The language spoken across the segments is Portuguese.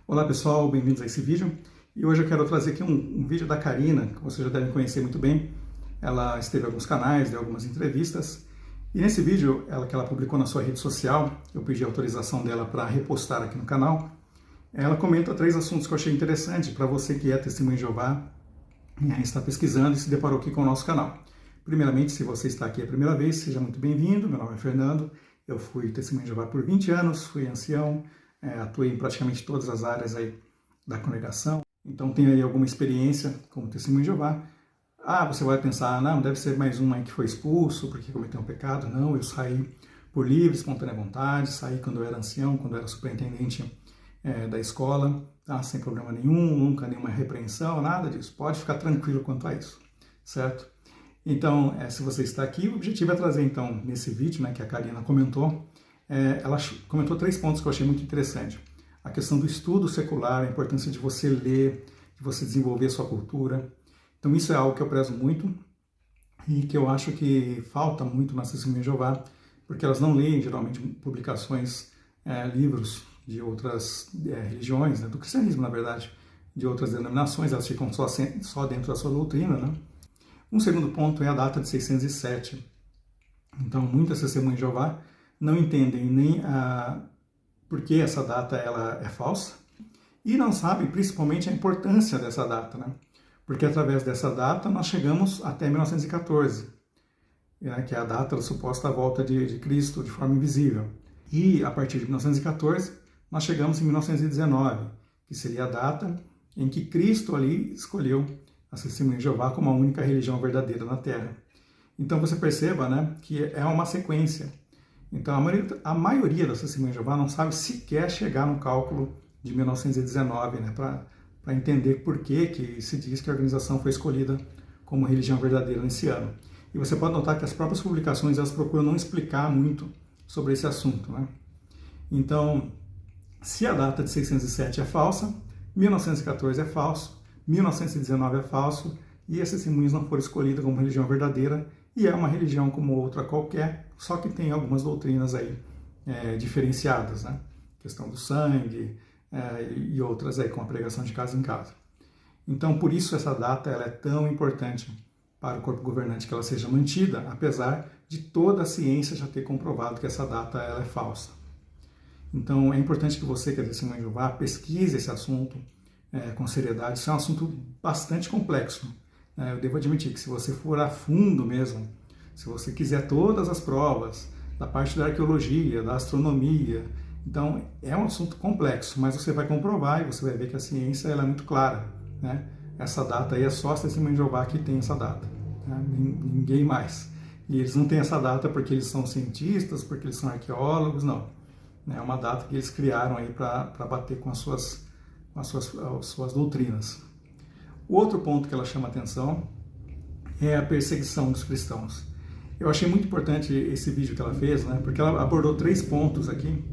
Olá pessoal, bem-vindos a esse vídeo. E hoje eu quero trazer aqui um vídeo da Karina, que vocês já devem conhecer muito bem. Ela esteve em alguns canais, deu algumas entrevistas. E nesse vídeo que ela publicou na sua rede social, eu pedi a autorização dela para repostar aqui no canal. Ela comenta 3 assuntos que eu achei interessante para você que é testemunho de Jeová, está pesquisando e se deparou aqui com o nosso canal. Primeiramente, se você está aqui a primeira vez, seja muito bem-vindo. Meu nome é Fernando, eu fui testemunho de Jeová por 20 anos, fui ancião, atuei em praticamente todas as áreas aí da congregação, então tenho aí alguma experiência como testemunho de Jeová. Você vai pensar, não, deve ser mais um aí que foi expulso porque cometeu um pecado. Não, eu saí por livre, espontânea vontade, saí quando eu era ancião, quando eu era superintendente da escola, tá? Sem problema nenhum, nunca nenhuma repreensão, nada disso. Pode ficar tranquilo quanto a isso, certo? Então, se você está aqui, o objetivo é trazer, então, nesse vídeo, que a Karina comentou, ela comentou 3 pontos que eu achei muito interessante. A questão do estudo secular, a importância de você ler, de você desenvolver a sua cultura. Então, isso é algo que eu prezo muito e que eu acho que falta muito nas testemunhas de Jeová, porque elas não leem, geralmente, publicações, livros de outras religiões, do cristianismo, na verdade, de outras denominações, elas ficam só dentro da sua doutrina, né? Um segundo ponto é a data de 607. Então, muitas testemunhas de Jeová não entendem nem por que essa data ela é falsa e não sabem principalmente a importância dessa data, né? Porque através dessa data nós chegamos até 1914, que é a data da suposta volta de Cristo de forma invisível. E a partir de 1914 nós chegamos em 1919, que seria a data em que Cristo ali escolheu a testemunha de Jeová como a única religião verdadeira na Terra. Então você perceba, que é uma sequência. Então a maioria das testemunhas de Jeová não sabe sequer chegar no cálculo de 1919, para entender por que se diz que a organização foi escolhida como religião verdadeira nesse ano. E você pode notar que as próprias publicações elas procuram não explicar muito sobre esse assunto, Então, se a data de 607 é falsa, 1914 é falso, 1919 é falso, e as testemunhas não foram escolhidas como religião verdadeira, e é uma religião como outra qualquer, só que tem algumas doutrinas aí diferenciadas, questão do sangue e outras aí, com a pregação de casa em casa. Então, por isso essa data ela é tão importante para o corpo governante que ela seja mantida, apesar de toda a ciência já ter comprovado que essa data ela é falsa. Então, é importante que você, que é testemunho de Jeová, pesquise esse assunto com seriedade. Isso é um assunto bastante complexo. Eu devo admitir que se você for a fundo mesmo, se você quiser todas as provas da parte da arqueologia, da astronomia, então é um assunto complexo, mas você vai comprovar e você vai ver que a ciência ela é muito clara. Essa data aí é só as testemunhas de Jeová que tem essa data, ninguém mais. E eles não têm essa data porque eles são cientistas, porque eles são arqueólogos, não. É uma data que eles criaram aí para bater com as suas doutrinas. O outro ponto que ela chama atenção é a perseguição dos cristãos. Eu achei muito importante esse vídeo que ela fez, porque ela abordou 3 pontos aqui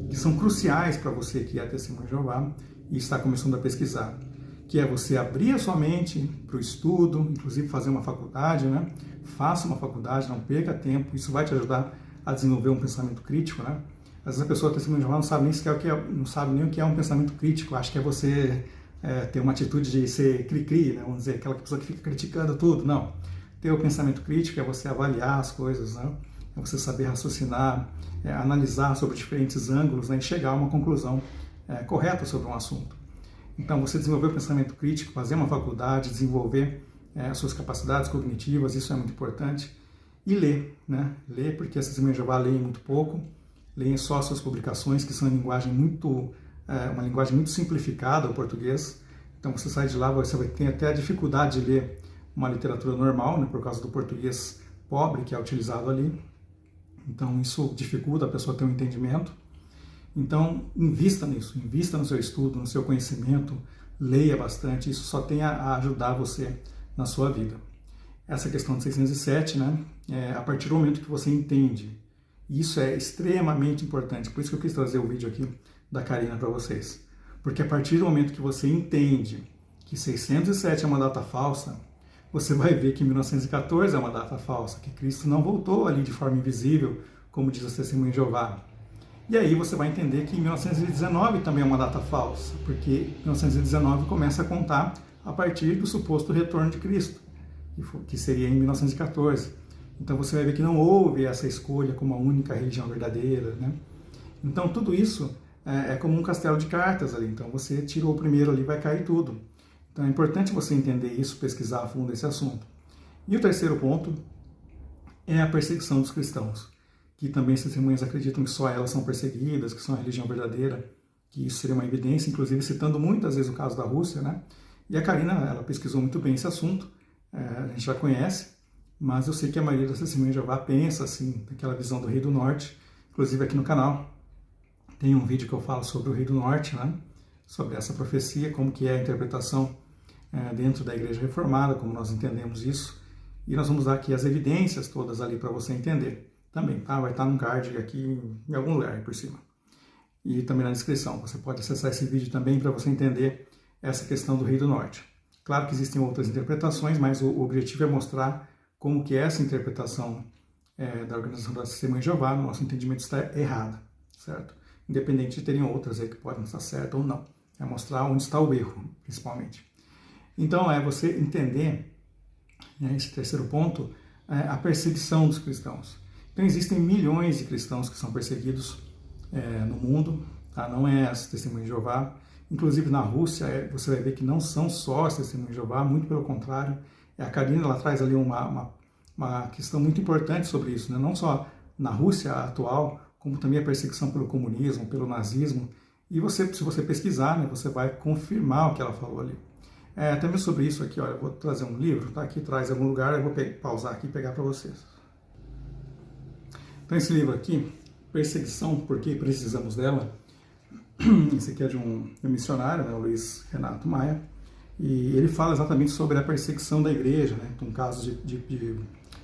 que são cruciais para você que é testemunho de Jeová e está começando a pesquisar, que é você abrir a sua mente para o estudo, inclusive fazer uma faculdade, Faça uma faculdade, não perca tempo, isso vai te ajudar a desenvolver um pensamento crítico, Às vezes a pessoa testemunho de Jeová não sabe nem o que é um pensamento crítico, acha que é você ter uma atitude de ser cri-cri, vamos dizer, aquela pessoa que fica criticando tudo. Não. Ter o pensamento crítico é você avaliar as coisas, é você saber raciocinar, analisar sobre diferentes ângulos, e chegar a uma conclusão correta sobre um assunto. Então, você desenvolver o pensamento crítico, fazer uma faculdade, desenvolver as suas capacidades cognitivas, isso é muito importante. E ler, Ler, porque as testemunhas de Jeová leem muito pouco, leem só as suas publicações, que são uma linguagem muito simplificada, o português. Então, você sai de lá, você vai ter até a dificuldade de ler uma literatura normal, por causa do português pobre que é utilizado ali. Então, isso dificulta a pessoa ter um entendimento. Então, invista nisso, invista no seu estudo, no seu conhecimento, leia bastante, isso só tem a ajudar você na sua vida. Essa questão de 607, a partir do momento que você entende, isso é extremamente importante, por isso que eu quis trazer o vídeo aqui da Karina para vocês. Porque a partir do momento que você entende que 607 é uma data falsa, você vai ver que 1914 é uma data falsa, que Cristo não voltou ali de forma invisível, como diz as testemunhas de Jeová. E aí você vai entender que 1919 também é uma data falsa, porque 1919 começa a contar a partir do suposto retorno de Cristo, que seria em 1914. Então você vai ver que não houve essa escolha como a única religião verdadeira, né? Então tudo isso é como um castelo de cartas ali. Então você tirou o primeiro ali, vai cair tudo. Então é importante você entender isso, pesquisar a fundo esse assunto. E o terceiro ponto é a perseguição dos cristãos, que também as testemunhas acreditam que só elas são perseguidas, que são a religião verdadeira, que isso seria uma evidência, inclusive citando muitas vezes o caso da Rússia, né? E a Karina, ela pesquisou muito bem esse assunto, a gente já conhece, mas eu sei que a maioria das testemunhas de Jeová pensa assim, daquela visão do Rei do Norte. Inclusive aqui no canal tem um vídeo que eu falo sobre o Rei do Norte, né? Sobre essa profecia, como que é a interpretação dentro da Igreja Reformada, como nós entendemos isso. E nós vamos dar aqui as evidências todas ali para você entender também, tá? Vai estar num card aqui em algum lugar aí por cima. E também na descrição. Você pode acessar esse vídeo também para você entender essa questão do Rei do Norte. Claro que existem outras interpretações, mas o objetivo é mostrar como que essa interpretação da Organização das Testemunhas de Jeová, no nosso entendimento, está errada, certo? Independente de terem outras aí que podem estar certas ou não. É mostrar onde está o erro, principalmente. Então, é você entender, esse terceiro ponto, a perseguição dos cristãos. Então, existem milhões de cristãos que são perseguidos no mundo, tá? Não é as Testemunhas de Jeová. Inclusive, na Rússia, você vai ver que não são só as Testemunhas de Jeová, muito pelo contrário. A Karina, ela traz ali uma questão muito importante sobre isso, né? Não só na Rússia atual, como também a perseguição pelo comunismo, pelo nazismo. E você, se você pesquisar, né, você vai confirmar o que ela falou ali. Até mesmo sobre isso aqui, olha, eu vou trazer um livro, tá aqui atrás em algum lugar, eu vou pausar aqui e pegar para vocês. Então esse livro aqui, Perseguição, Por que Precisamos Dela, esse aqui é de um missionário, né, o Luiz Renato Maia, e ele fala exatamente sobre a perseguição da igreja, né, com casos de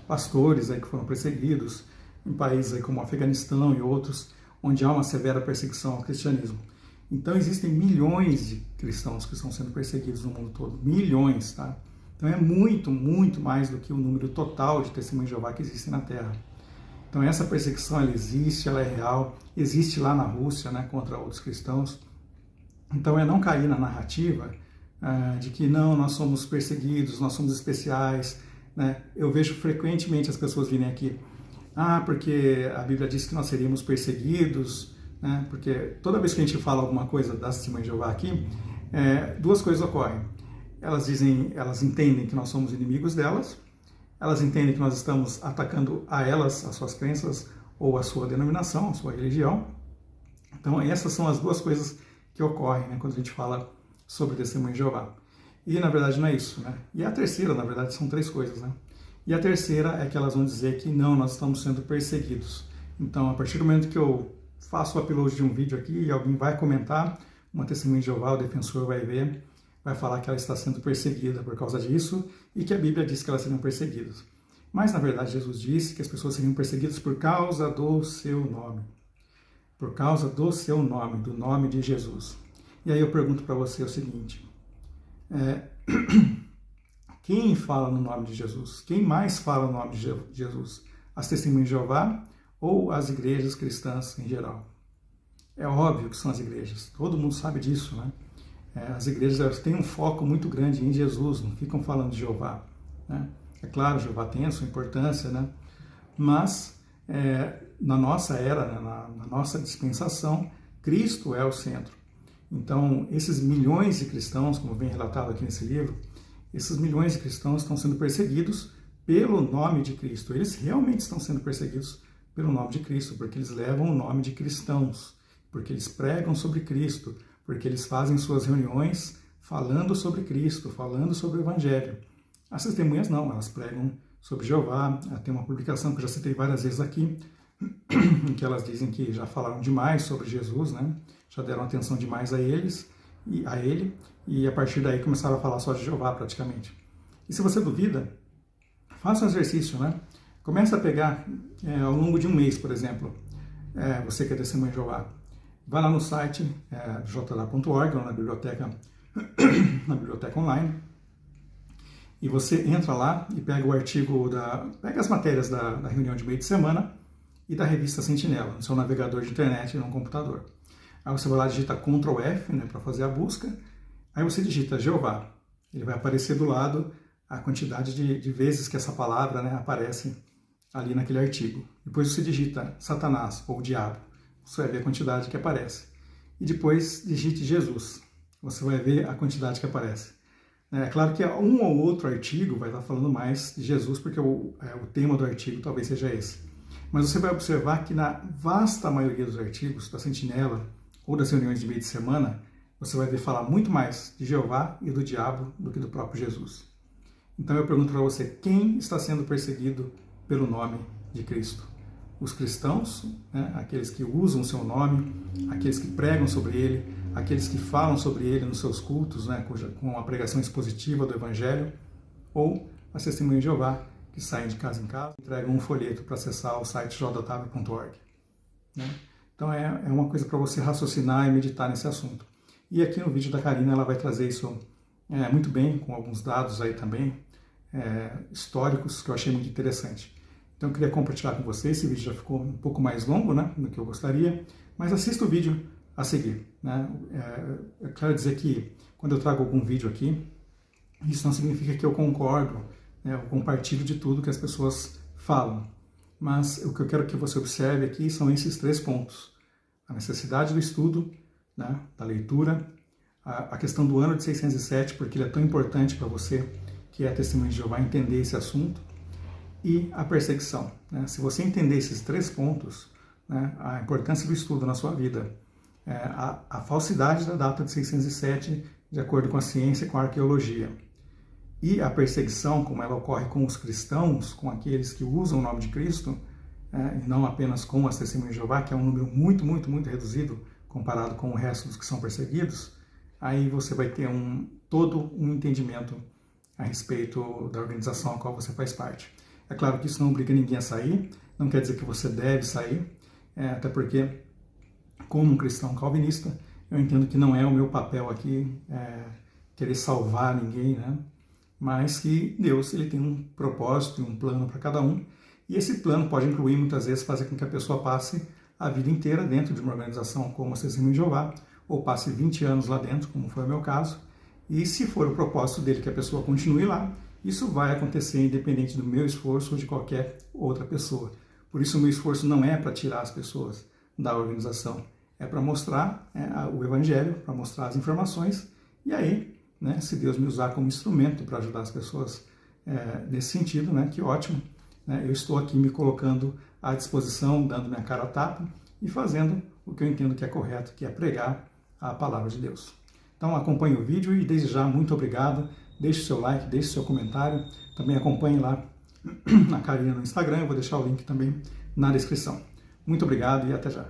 pastores aí que foram perseguidos em países aí como o Afeganistão e outros, onde há uma severa perseguição ao cristianismo. Então existem milhões de cristãos que estão sendo perseguidos no mundo todo, milhões, tá? Então é muito, muito mais do que o número total de testemunhas de Jeová que existem na Terra. Então essa perseguição, ela existe, ela é real, existe lá na Rússia, né, contra outros cristãos. Então é não cair na narrativa de que não, nós somos perseguidos, nós somos especiais, né? Eu vejo frequentemente as pessoas virem aqui, porque a Bíblia diz que nós seríamos perseguidos, né? Porque toda vez que a gente fala alguma coisa das Testemunhas de Jeová aqui, duas coisas ocorrem. Elas entendem que nós somos inimigos delas, elas entendem que nós estamos atacando a elas, as suas crenças ou a sua denominação, a sua religião. Então essas são as duas coisas que ocorrem, né, quando a gente fala sobre Testemunhas de Jeová. E na verdade não é isso, né? E a terceira, na verdade, são três coisas, né? E a terceira é que elas vão dizer que não, nós estamos sendo perseguidos. Então, a partir do momento que eu faço o upload de um vídeo aqui e alguém vai comentar, uma Testemunha de Jeová, o defensor vai ver, vai falar que ela está sendo perseguida por causa disso e que a Bíblia diz que elas seriam perseguidas. Mas, na verdade, Jesus disse que as pessoas seriam perseguidas por causa do seu nome. Por causa do seu nome, do nome de Jesus. E aí eu pergunto para você o seguinte, quem fala no nome de Jesus? Quem mais fala no nome de Jesus? As Testemunhas de Jeová ou as igrejas cristãs em geral? É óbvio que são as igrejas, todo mundo sabe disso, né? As igrejas têm um foco muito grande em Jesus, não ficam falando de Jeová, né? É claro, Jeová tem a sua importância, né? Mas na nossa era, né, na nossa dispensação, Cristo é o centro. Então, esses milhões de cristãos, como vem relatado aqui nesse livro, esses milhões de cristãos estão sendo perseguidos pelo nome de Cristo. Eles realmente estão sendo perseguidos pelo nome de Cristo, porque eles levam o nome de cristãos, porque eles pregam sobre Cristo, porque eles fazem suas reuniões falando sobre Cristo, falando sobre o Evangelho. As testemunhas não, elas pregam sobre Jeová. Tem uma publicação que eu já citei várias vezes aqui, em que elas dizem que já falaram demais sobre Jesus, né? Já deram atenção demais a ele, e a partir daí começaram a falar só de Jeová praticamente. E se você duvida, faça um exercício, né? Começa a pegar ao longo de um mês, por exemplo, você que é testemunha de Jeová, vai lá no site jda.org, lá na biblioteca online, e você entra lá e pega o artigo, pega as matérias da reunião de meio de semana e da revista Sentinela, no seu navegador de internet e no computador. Aí você vai lá e digita Ctrl F, né, para fazer a busca. Aí você digita Jeová. Ele vai aparecer do lado a quantidade de vezes que essa palavra, né, aparece ali naquele artigo. Depois você digita Satanás ou Diabo. Você vai ver a quantidade que aparece. E depois digite Jesus. Você vai ver a quantidade que aparece. É claro que um ou outro artigo vai estar falando mais de Jesus, porque o tema do artigo talvez seja esse. Mas você vai observar que na vasta maioria dos artigos da Sentinela ou das reuniões de meio de semana, você vai ver falar muito mais de Jeová e do diabo do que do próprio Jesus. Então eu pergunto para você, quem está sendo perseguido pelo nome de Cristo? Os cristãos, né, aqueles que usam o seu nome, aqueles que pregam sobre ele, aqueles que falam sobre ele nos seus cultos, né, com a pregação expositiva do Evangelho, ou as testemunhas de Jeová, que saem de casa em casa e entregam um folheto para acessar o site jw.org. Né? Então é uma coisa para você raciocinar e meditar nesse assunto. E aqui no vídeo da Karina ela vai trazer isso muito bem, com alguns dados aí também, históricos, que eu achei muito interessante. Então eu queria compartilhar com vocês, esse vídeo já ficou um pouco mais longo, né, do que eu gostaria, mas assista o vídeo a seguir. Né? Eu quero dizer que quando eu trago algum vídeo aqui, isso não significa que eu concordo, né, eu compartilho de tudo que as pessoas falam, mas o que eu quero que você observe aqui são esses 3 pontos. A necessidade do estudo, né, da leitura, a questão do ano de 607, porque ele é tão importante para você, que é a Testemunha de Jeová, entender esse assunto, e a perseguição. Né? Se você entender esses 3 pontos, né, a importância do estudo na sua vida, a falsidade da data de 607, de acordo com a ciência e com a arqueologia, e a perseguição, como ela ocorre com os cristãos, com aqueles que usam o nome de Cristo, e não apenas com as Testemunhas de Jeová, que é um número muito, muito, muito reduzido comparado com o resto dos que são perseguidos, aí você vai ter todo um entendimento a respeito da organização a qual você faz parte. É claro que isso não obriga ninguém a sair, não quer dizer que você deve sair, até porque, como um cristão calvinista, eu entendo que não é o meu papel aqui querer salvar ninguém, né? Mas que Deus ele tem um propósito e um plano para cada um, e esse plano pode incluir, muitas vezes, fazer com que a pessoa passe a vida inteira dentro de uma organização como a Testemunha de Jeová, ou passe 20 anos lá dentro, como foi o meu caso, e se for o propósito dele que a pessoa continue lá, isso vai acontecer independente do meu esforço ou de qualquer outra pessoa. Por isso o meu esforço não é para tirar as pessoas da organização, é para mostrar o Evangelho, para mostrar as informações, e aí, né, se Deus me usar como instrumento para ajudar as pessoas nesse sentido, né, que ótimo, né, eu estou aqui me colocando à disposição, dando minha cara a tapa e fazendo o que eu entendo que é correto, que é pregar a palavra de Deus. Então acompanhe o vídeo e desde já muito obrigado, deixe o seu like, deixe o seu comentário, também acompanhe lá a Karina no Instagram, eu vou deixar o link também na descrição. Muito obrigado e até já.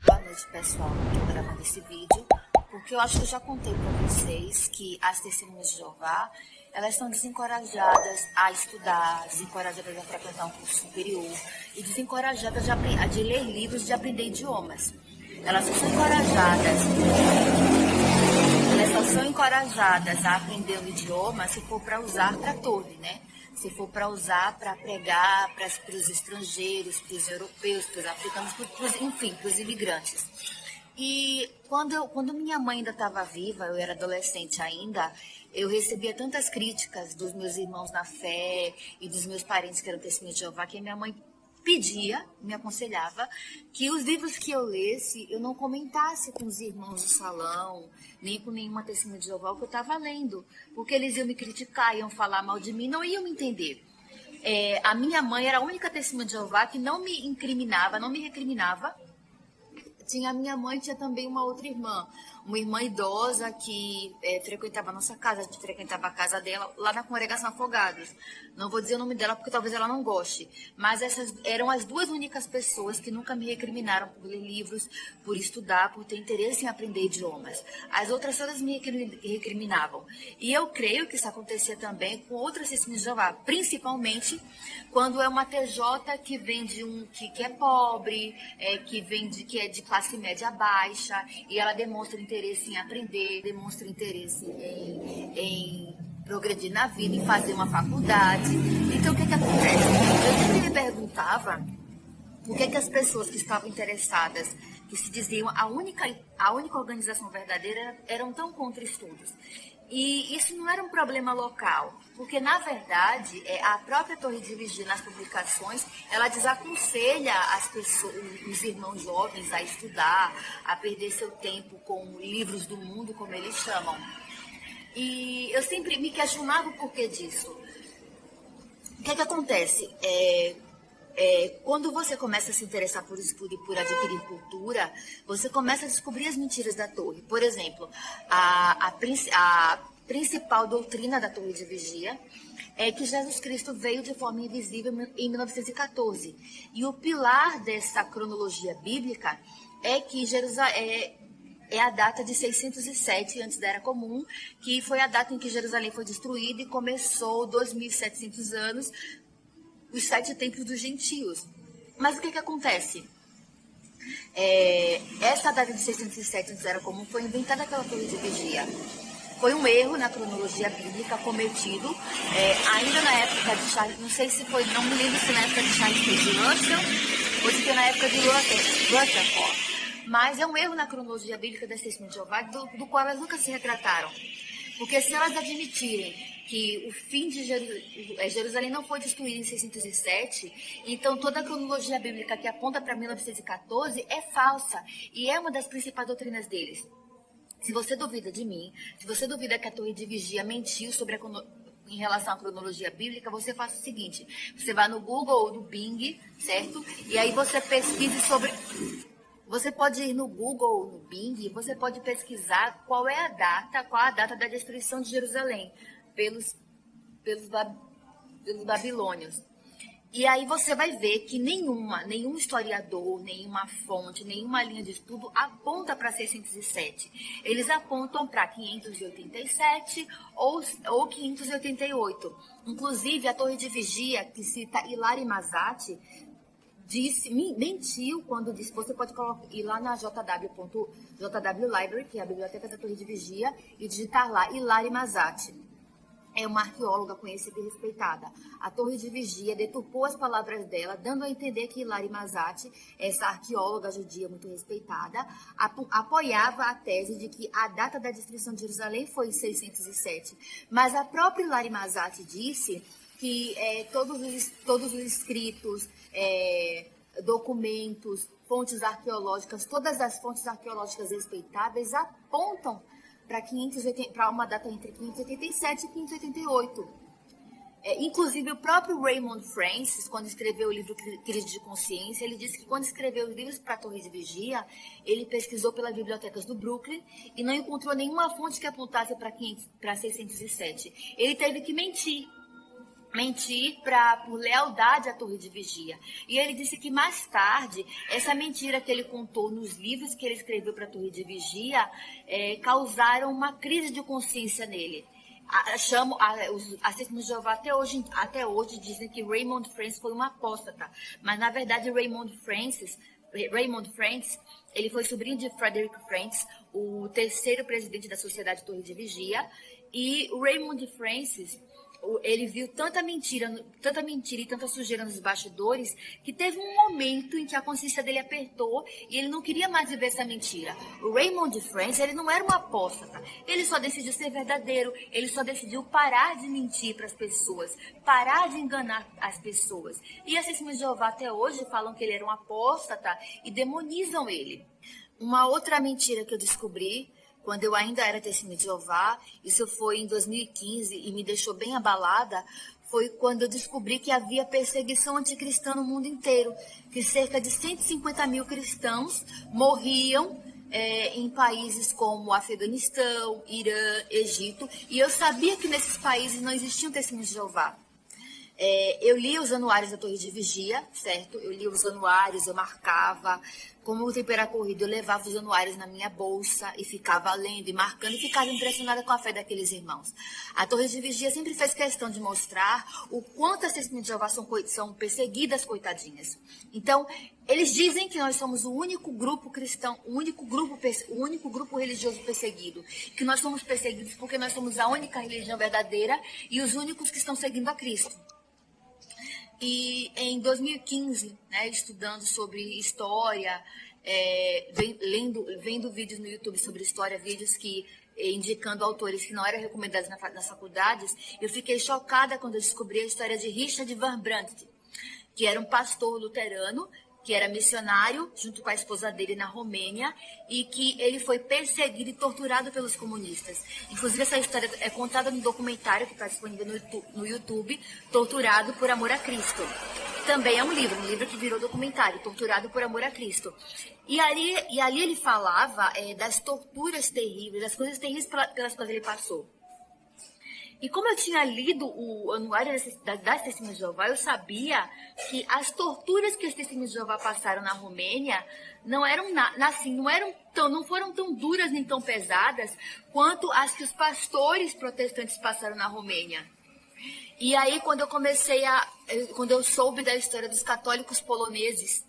Boa noite, pessoal. Estou gravando esse vídeo porque eu acho que eu já contei para vocês que as Testemunhas de Jeová, elas são desencorajadas a estudar, desencorajadas a frequentar um curso superior e desencorajadas de ler livros, de aprender idiomas. Elas só são encorajadas a aprender um idioma se for para usar para torre, né? Se for para usar para pregar para os estrangeiros, para os europeus, para os africanos, enfim, para os imigrantes. E quando minha mãe ainda estava viva, eu era adolescente ainda, eu recebia tantas críticas dos meus irmãos na fé e dos meus parentes que eram testemunhas de Jeová, que a minha mãe pedia, me aconselhava, que os livros que eu lesse, eu não comentasse com os irmãos do salão, nem com nenhuma testemunha de Jeová o que eu estava lendo, porque eles iam me criticar, iam falar mal de mim, não iam me entender. A minha mãe era a única testemunha de Jeová que não me incriminava, não me recriminava. Tinha a minha mãe, tinha também uma outra irmã, uma irmã idosa que frequentava a nossa casa, a gente frequentava a casa dela lá na Congregação Afogados. Não vou dizer o nome dela porque talvez ela não goste, mas essas eram as 2 únicas pessoas que nunca me recriminaram por ler livros, por estudar, por ter interesse em aprender idiomas. As outras todas me recriminavam. E eu creio que isso acontecia também com outras testemunhas de Jeová, principalmente quando é uma TJ que vem de que é pobre, que é de classe média baixa, e ela demonstra interesse em aprender, demonstra interesse em progredir na vida, em fazer uma faculdade. Então, o que acontece? Eu sempre me perguntava por que as pessoas que estavam interessadas, que se diziam a única organização verdadeira, eram tão contra estudos. E isso não era um problema local, porque, na verdade, a própria Torre de Vigia, nas publicações, ela desaconselha as pessoas, os irmãos jovens a estudar, a perder seu tempo com livros do mundo, como eles chamam. E eu sempre me questionava o porquê disso. O que acontece? Quando você começa a se interessar por estudo e por adquirir cultura, você começa a descobrir as mentiras da torre. Por exemplo, a principal doutrina da Torre de Vigia é que Jesus Cristo veio de forma invisível em 1914. E o pilar dessa cronologia bíblica é que Jerusalém é a data de 607 antes da Era Comum, que foi a data em que Jerusalém foi destruída e começou 2.700 anos os 7 templos dos gentios. Mas o que acontece? Essa data de 607 antes da Era Comum foi inventada pela Torre de Vigia. Foi um erro na cronologia bíblica cometido ainda na época de Charles, não sei se foi, não me lembro se na época de Charles de Russell ou se foi na época de Rutherford. Mas é um erro na cronologia bíblica das Testemunhas de Jeová, do qual elas nunca se retrataram. Porque se elas admitirem que o fim de Jerusalém não foi destruído em 607, então toda a cronologia bíblica que aponta para 1914 é falsa e é uma das principais doutrinas deles. Se você duvida de mim, se você duvida que a Torre de Vigia mentiu em relação à cronologia bíblica, você faz o seguinte: você vai no Google ou no Bing, certo? E aí você pesquise sobre... Você pode ir no Google ou no Bing e você pode pesquisar qual a data da destruição de Jerusalém pelos babilônios. E aí você vai ver que nenhum historiador, nenhuma fonte, nenhuma linha de estudo aponta para 607. Eles apontam para 587 ou 588. Inclusive, a Torre de Vigia, que cita Hilary Mazati, mentiu quando disse, você pode ir lá na JW Library, que é a biblioteca da Torre de Vigia, e digitar lá Hilary Mazati. É uma arqueóloga conhecida e respeitada. A Torre de Vigia deturpou as palavras dela, dando a entender que Hilary Mazati, essa arqueóloga judia muito respeitada, apoiava a tese de que a data da destruição de Jerusalém foi em 607. Mas a própria Hilary Mazati disse que todos os escritos, documentos, fontes arqueológicas, todas as fontes arqueológicas respeitáveis apontam para uma data entre 587 e 588. Inclusive, o próprio Raymond Francis, quando escreveu o livro Crise de Consciência, ele disse que quando escreveu os livros para a Torre de Vigia, ele pesquisou pelas bibliotecas do Brooklyn e não encontrou nenhuma fonte que apontasse para 607. Ele teve que mentir por lealdade à Torre de Vigia. E ele disse que mais tarde, essa mentira que ele contou nos livros que ele escreveu para a Torre de Vigia causaram uma crise de consciência nele. As Testemunhas de Jeová até hoje dizem que Raymond Francis foi uma apóstata, mas na verdade Raymond Francis, ele foi sobrinho de Frederick Francis, o terceiro presidente da Sociedade Torre de Vigia, e o Raymond Francis, ele viu tanta mentira e tanta sujeira nos bastidores que teve um momento em que a consciência dele apertou e ele não queria mais viver essa mentira. O Raymond Francis, ele não era um apóstata, ele só decidiu ser verdadeiro, ele só decidiu parar de mentir para as pessoas, parar de enganar as pessoas. E as Testemunhas de Jeová até hoje falam que ele era um apóstata e demonizam ele. Uma outra mentira que eu descobri quando eu ainda era testemunha de Jeová, isso foi em 2015 e me deixou bem abalada, foi quando eu descobri que havia perseguição anticristã no mundo inteiro, que cerca de 150 mil cristãos morriam em países como Afeganistão, Irã, Egito, e eu sabia que nesses países não existiam testemunhos de Jeová. Eu lia os anuários da Torre de Vigia, certo? Eu lia os anuários, eu marcava. Como o tempo era corrido, eu levava os anuários na minha bolsa e ficava lendo e marcando e ficava impressionada com a fé daqueles irmãos. A Torre de Vigia sempre fez questão de mostrar o quanto as Testemunhas de Jeová são perseguidas, coitadinhas. Então, eles dizem que nós somos o único grupo cristão, o único grupo religioso perseguido. Que nós somos perseguidos porque nós somos a única religião verdadeira e os únicos que estão seguindo a Cristo. E em 2015, né, estudando sobre história, vendo vídeos no YouTube sobre história, vídeos que indicando autores que não eram recomendados nas faculdades, eu fiquei chocada quando eu descobri a história de Richard Van Brandt, que era um pastor luterano, que era missionário junto com a esposa dele na Romênia e que ele foi perseguido e torturado pelos comunistas. Inclusive, essa história é contada no documentário que está disponível no YouTube, Torturado por Amor a Cristo. Também é um livro que virou documentário, Torturado por Amor a Cristo. E ali ele falava das torturas terríveis, das coisas terríveis pelas quais ele passou. E como eu tinha lido o Anuário das Testemunhas de Jeová, eu sabia que as torturas que as Testemunhas de Jeová passaram na Romênia não foram tão duras nem tão pesadas quanto as que os pastores protestantes passaram na Romênia. E aí, quando eu soube da história dos católicos poloneses,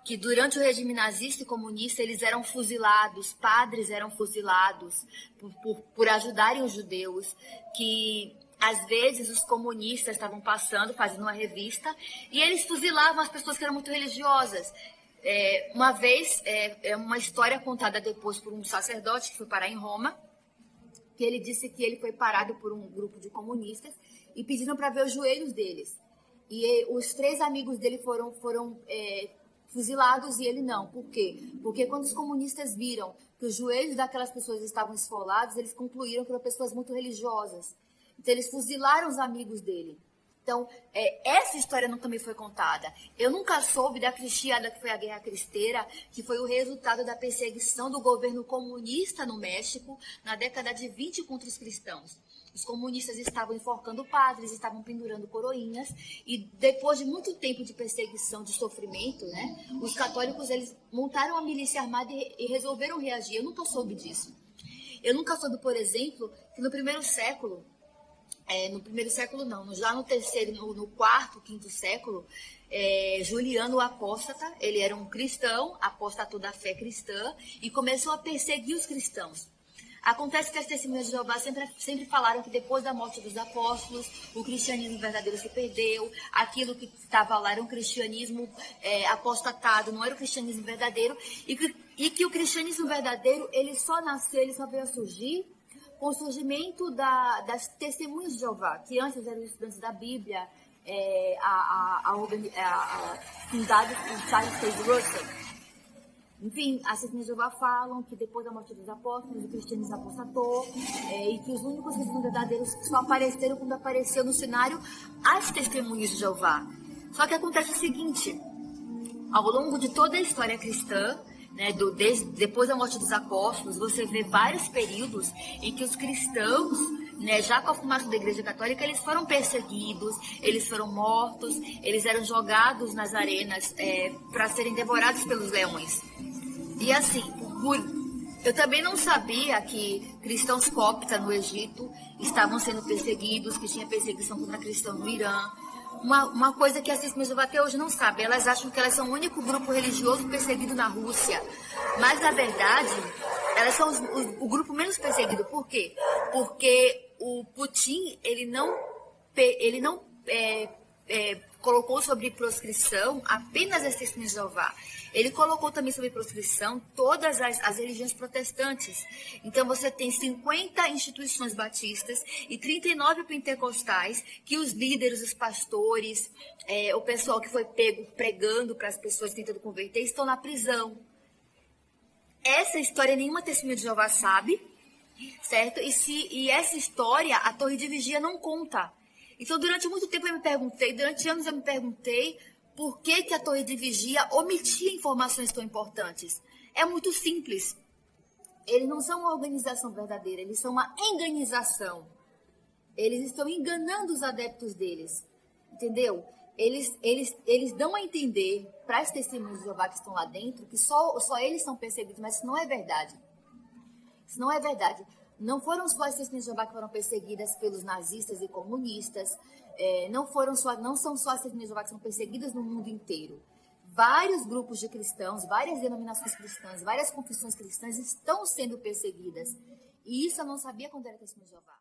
que durante o regime nazista e comunista eles eram fuzilados, padres eram fuzilados por ajudarem os judeus, que às vezes os comunistas estavam fazendo uma revista, e eles fuzilavam as pessoas que eram muito religiosas. Uma vez, uma história contada depois por um sacerdote que foi parar em Roma, que ele disse que ele foi parado por um grupo de comunistas e pediram para ver os joelhos deles. E os 3 amigos dele foram fuzilados e ele não. Por quê? Porque quando os comunistas viram que os joelhos daquelas pessoas estavam esfolados, eles concluíram que eram pessoas muito religiosas. Então, eles fuzilaram os amigos dele. Então, essa história nunca me foi contada. Eu nunca soube da Cristiada, que foi a Guerra Cristeira, que foi o resultado da perseguição do governo comunista no México na década de 20 contra os cristãos. Os comunistas estavam enforcando padres, estavam pendurando coroinhas, e depois de muito tempo de perseguição, de sofrimento, né, os católicos eles montaram uma milícia armada e resolveram reagir. Eu nunca soube disso. Eu nunca soube, por exemplo, que no primeiro século não, já no terceiro, no quarto, quinto século, Juliano o Apóstata, ele era um cristão, apostatou da fé cristã, e começou a perseguir os cristãos. Acontece que as Testemunhas de Jeová sempre falaram que depois da morte dos apóstolos, o cristianismo verdadeiro se perdeu, aquilo que estava lá era um cristianismo apostatado, não era o cristianismo verdadeiro, e que o cristianismo verdadeiro ele só veio a surgir com o surgimento das Testemunhas de Jeová, que antes eram estudantes da Bíblia, fundados por Charles Taze Russell. Enfim, as Testemunhas de Jeová falam que depois da morte dos apóstolos, o cristianismo apostatou, e que os únicos cristãos verdadeiros só apareceram quando apareceu no cenário as Testemunhas de Jeová. Só que acontece o seguinte, ao longo de toda a história cristã, né, depois da morte dos apóstolos, você vê vários períodos em que os cristãos, né, já com a formação da Igreja Católica, eles foram perseguidos, eles foram mortos, eles eram jogados nas arenas para serem devorados pelos leões. E assim, eu também não sabia que cristãos coptas no Egito estavam sendo perseguidos, que tinha perseguição contra cristãos no Irã. Uma coisa que as Testemunhas de Jeová até hoje não sabem, elas acham que elas são o único grupo religioso perseguido na Rússia. Mas, na verdade, elas são o grupo menos perseguido. Por quê? Porque o Putin, ele não colocou sobre proscrição apenas as Testemunhas de Jeová. Ele colocou também sobre proscrição todas as religiões protestantes. Então, você tem 50 instituições batistas e 39 pentecostais que os líderes, os pastores, o pessoal que foi pego pregando para as pessoas tentando converter, estão na prisão. Essa história nenhuma Testemunha de Jeová sabe, certo? E essa história a Torre de Vigia não conta. Então, durante muito tempo durante anos eu me perguntei por que a Torre de Vigia omitia informações tão importantes. É muito simples. Eles não são uma organização verdadeira, eles são uma enganização. Eles estão enganando os adeptos deles, entendeu? Eles dão a entender para as Testemunhas de Jeová que estão lá dentro que só eles são perseguidos, mas isso não é verdade. Isso não é verdade. Não foram só as Testemunhas de Jeová que foram perseguidas pelos nazistas e comunistas, não são só as Testemunhas de Jeová que são perseguidas no mundo inteiro. Vários grupos de cristãos, várias denominações cristãs, várias confissões cristãs estão sendo perseguidas. E isso eu não sabia quando era Testemunha de Jeová.